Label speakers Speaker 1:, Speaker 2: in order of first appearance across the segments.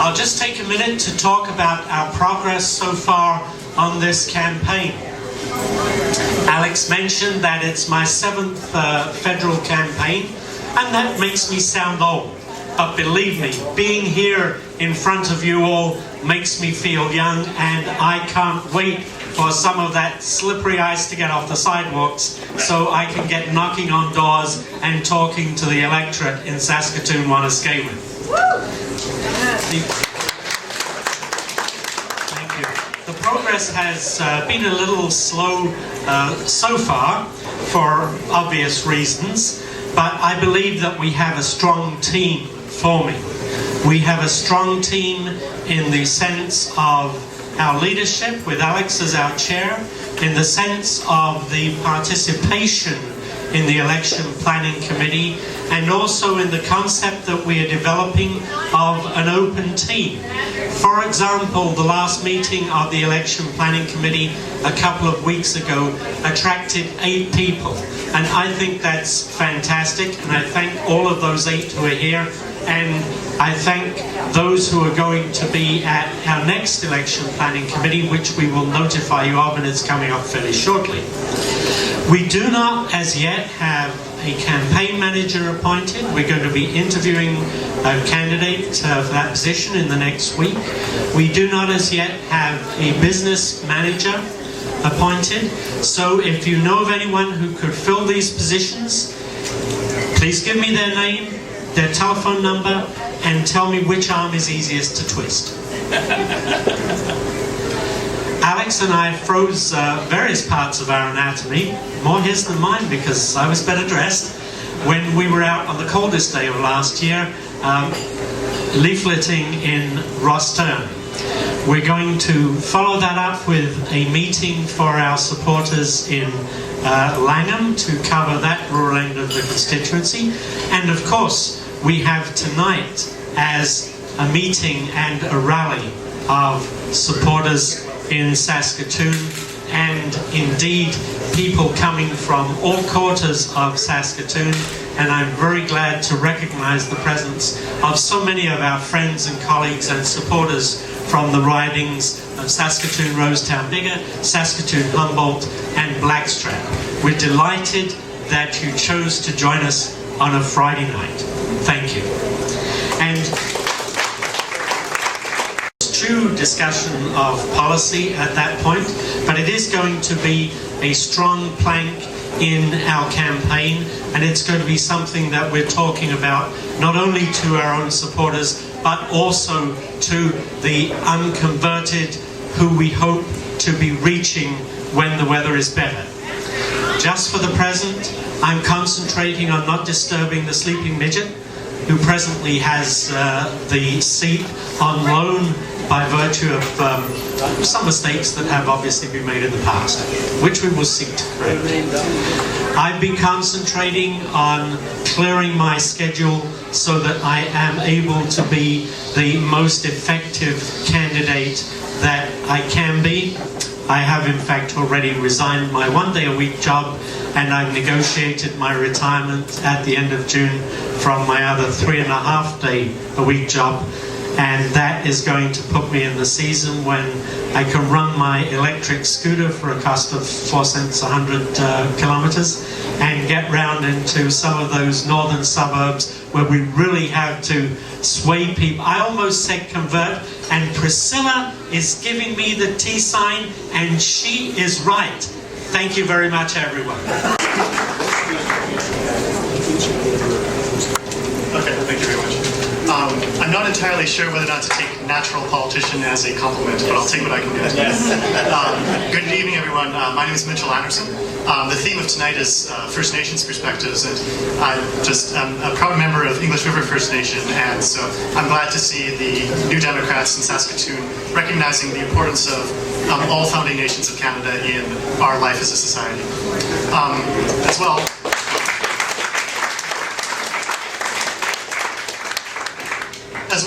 Speaker 1: I'll just take a minute to talk about our progress so far on this campaign. Alex mentioned that it's my 7th federal campaign, and that makes me sound old. But believe me, being here in front of you all makes me feel young, and I can't wait for some of that slippery ice to get off the sidewalks so I can get knocking on doors and talking to the electorate in Saskatoon, Saskatchewan. Thank you. The progress has been a little slow so far for obvious reasons, but I believe that we have a strong team forming. We have a strong team in the sense of our leadership, with Alex as our chair, in the sense of the participation in the election planning committee, and also in the concept that we are developing of an open team. For example, the last meeting of the election planning committee a couple of weeks ago attracted 8 people, and I think that's fantastic, and I thank all of those 8 who are here, and I thank those who are going to be at our next election planning committee, which we will notify you of, and it's coming up fairly shortly. We do not as yet have a campaign manager appointed. We're going to be interviewing a candidate for that position in the next week. We do not as yet have a business manager appointed. So if you know of anyone who could fill these positions, please give me their name, their telephone number, and tell me which arm is easiest to twist. Alex and I froze various parts of our anatomy, more his than mine because I was better dressed, when we were out on the coldest day of last year leafleting in Rostern. We're going to follow that up with a meeting for our supporters in Langham to cover that rural end of the constituency. And of course, we have tonight as a meeting and a rally of supporters in Saskatoon, and indeed people coming from all quarters of Saskatoon, and I'm very glad to recognize the presence of so many of our friends and colleagues and supporters from the ridings of Saskatoon, Rosetown Bigger, Saskatoon, Humboldt and Blackstrap. We're delighted that you chose to join us on a Friday night. Thank you. And true discussion of policy at that point, but it is going to be a strong plank in our campaign, and it's going to be something that we're talking about not only to our own supporters but also to the unconverted who we hope to be reaching when the weather is better. Just for the present, I'm concentrating on not disturbing the sleeping midget, who presently has the seat on loan by virtue of some mistakes that have obviously been made in the past, which we will seek to correct. I've been concentrating on clearing my schedule so that I am able to be the most effective candidate that I can be. I have in fact already resigned my 1-day-a-week job, and I've negotiated my retirement at the end of June from my other 3.5-day-a-week job, and that is going to put me in the season when I can run my electric scooter for a cost of 4 cents 100 kilometers and get round into some of those northern suburbs where we really have to sway people. I almost said convert, and Priscilla is giving me the T sign, and she is right. Thank you very much, everyone.
Speaker 2: Okay, thank you very much. I'm not entirely sure whether or not to take natural politician as a compliment, but I'll take what I can get. Good evening, everyone. My name is Mitchell Anderson. The theme of tonight is First Nations perspectives, and I'm a proud member of English River First Nation, and so I'm glad to see the New Democrats in Saskatoon recognizing the importance of all founding nations of Canada in our life as a society. As well,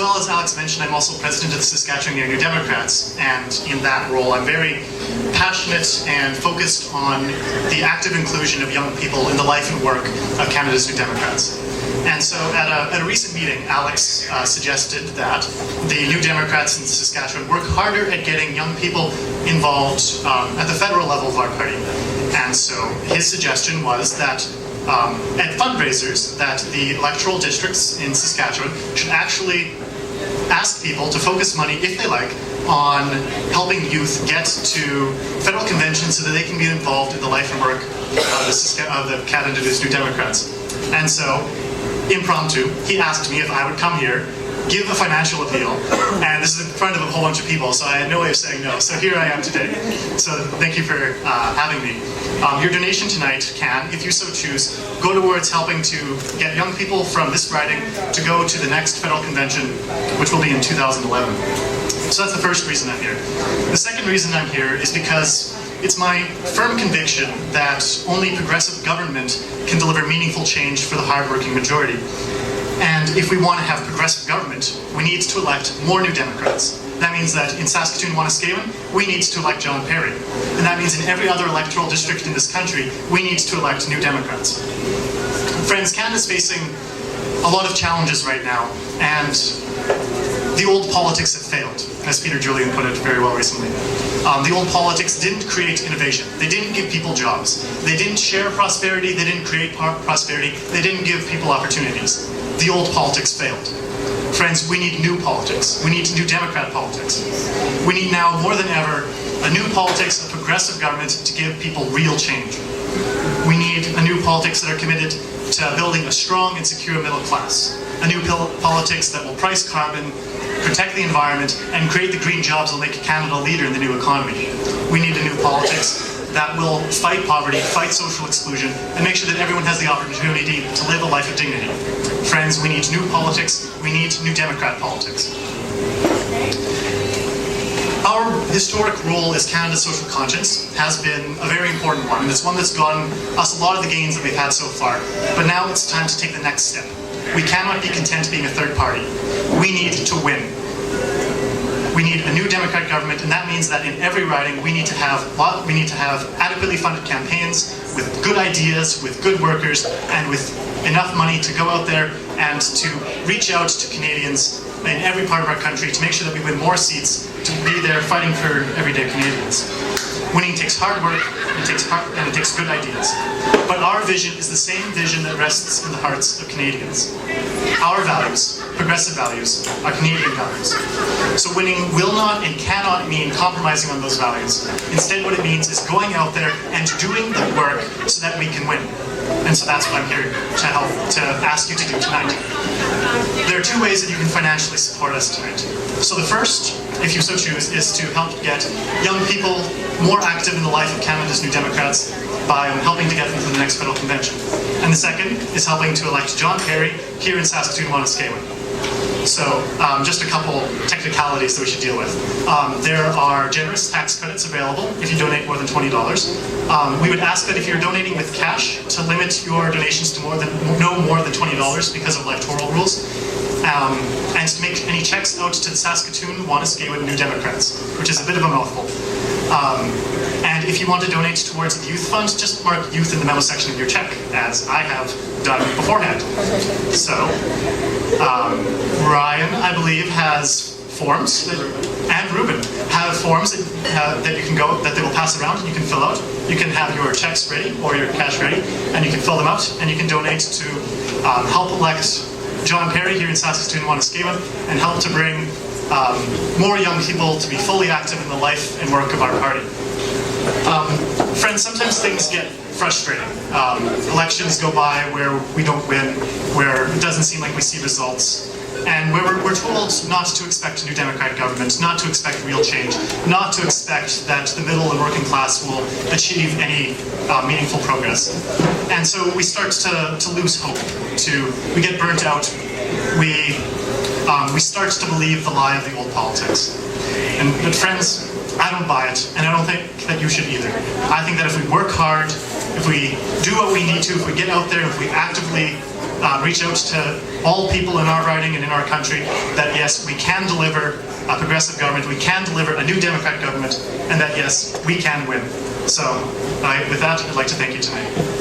Speaker 2: well as Alex mentioned, I'm also president of the Saskatchewan Young New Democrats, and in that role I'm very passionate and focused on the active inclusion of young people in the life and work of Canada's New Democrats. And so at a recent meeting, Alex suggested that the New Democrats in Saskatchewan work harder at getting young people involved at the federal level of our party. And so his suggestion was that at fundraisers, that the electoral districts in Saskatchewan should actually ask people to focus money, if they like, on helping youth get to federal conventions so that they can be involved in the life and work of the Canada's New Democrats. And so, impromptu, he asked me if I would come here, give a financial appeal, and this is in front of a whole bunch of people, so I had no way of saying no. So here I am today. So thank you for having me. Your donation tonight can, if you so choose, go towards helping to get young people from this riding to go to the next federal convention, which will be in 2011. So that's the first reason I'm here. The second reason I'm here is because it's my firm conviction that only progressive government can deliver meaningful change for the hardworking majority. And if we want to have progressive government, we need to elect more New Democrats. That means that in Saskatoon-Wanuskewin, we need to elect John Parry. And that means in every other electoral district in this country, we need to elect New Democrats. Friends, Canada's facing a lot of challenges right now, and the old politics have failed, as Peter Julian put it very well recently. The old politics didn't create innovation. They didn't give people jobs. They didn't share prosperity. They didn't create prosperity. They didn't give people opportunities. The old politics failed. Friends, we need new politics. We need new Democrat politics. We need now, more than ever, a new politics of progressive government to give people real change. We need a new politics that are committed to building a strong and secure middle class. A new politics that will price carbon, protect the environment, and create the green jobs that will make Canada a leader in the new economy. We need a new politics that will fight poverty, fight social exclusion, and make sure that everyone has the opportunity to live a life of dignity. Friends, we need new politics. We need new Democrat politics. Our historic role as Canada's social conscience has been a very important one, and it's one that's gotten us a lot of the gains that we've had so far. But now it's time to take the next step. We cannot be content being a third party. We need to win. We need a new Democrat government, and that means that in every riding we need to have adequately funded campaigns with good ideas, with good workers, and with enough money to go out there and to reach out to Canadians in every part of our country to make sure that we win more seats to be there fighting for everyday Canadians. Winning takes hard work, and it takes good ideas. But our vision is the same vision that rests in the hearts of Canadians. Our values, progressive values, are Canadian values. So winning will not and cannot mean compromising on those values. Instead, what it means is going out there and doing the work so that we can win. And so that's what I'm here to help, to ask you to do tonight. There are two ways that you can financially support us tonight. So the first, if you so choose, is to help get young people more active in the life of Canada's New Democrats by helping to get them to the next federal convention. And the second is helping to elect John Parry here in Saskatoon-Wanuskewin. So just a couple technicalities that we should deal with. There are generous tax credits available if you donate more than $20. We would ask that if you're donating with cash to limit your donations to no more than $20 because of electoral rules. And to make any checks out to the Saskatoon-Wanuskewin New Democrats, which is a bit of a mouthful. And if you want to donate towards the youth fund, just mark youth in the memo section of your check, as I have done beforehand. So, Ryan, I believe, has forms, and Ruben have forms that you can that they will pass around and you can fill out. You can have your checks ready or your cash ready, and you can fill them out, and you can donate to help elect John Parry here in Saskatoon-Wanuskewin and help to bring more young people to be fully active in the life and work of our party. Friends, sometimes things get frustrating. Elections go by where we don't win, where it doesn't seem like we see results, and where we're told not to expect a new Democrat government, not to expect real change, not to expect that the middle and working class will achieve any meaningful progress. And so we start to lose hope, we get burnt out, we start to believe the lie of the old politics. But friends, I don't buy it, and I don't think that you should either. I think that if we work hard, if we do what we need to, if we get out there, if we actively reach out to all people in our riding and in our country, that yes, we can deliver a progressive government, we can deliver a new Democrat government, and that yes, we can win. So with that, I'd like to thank you tonight.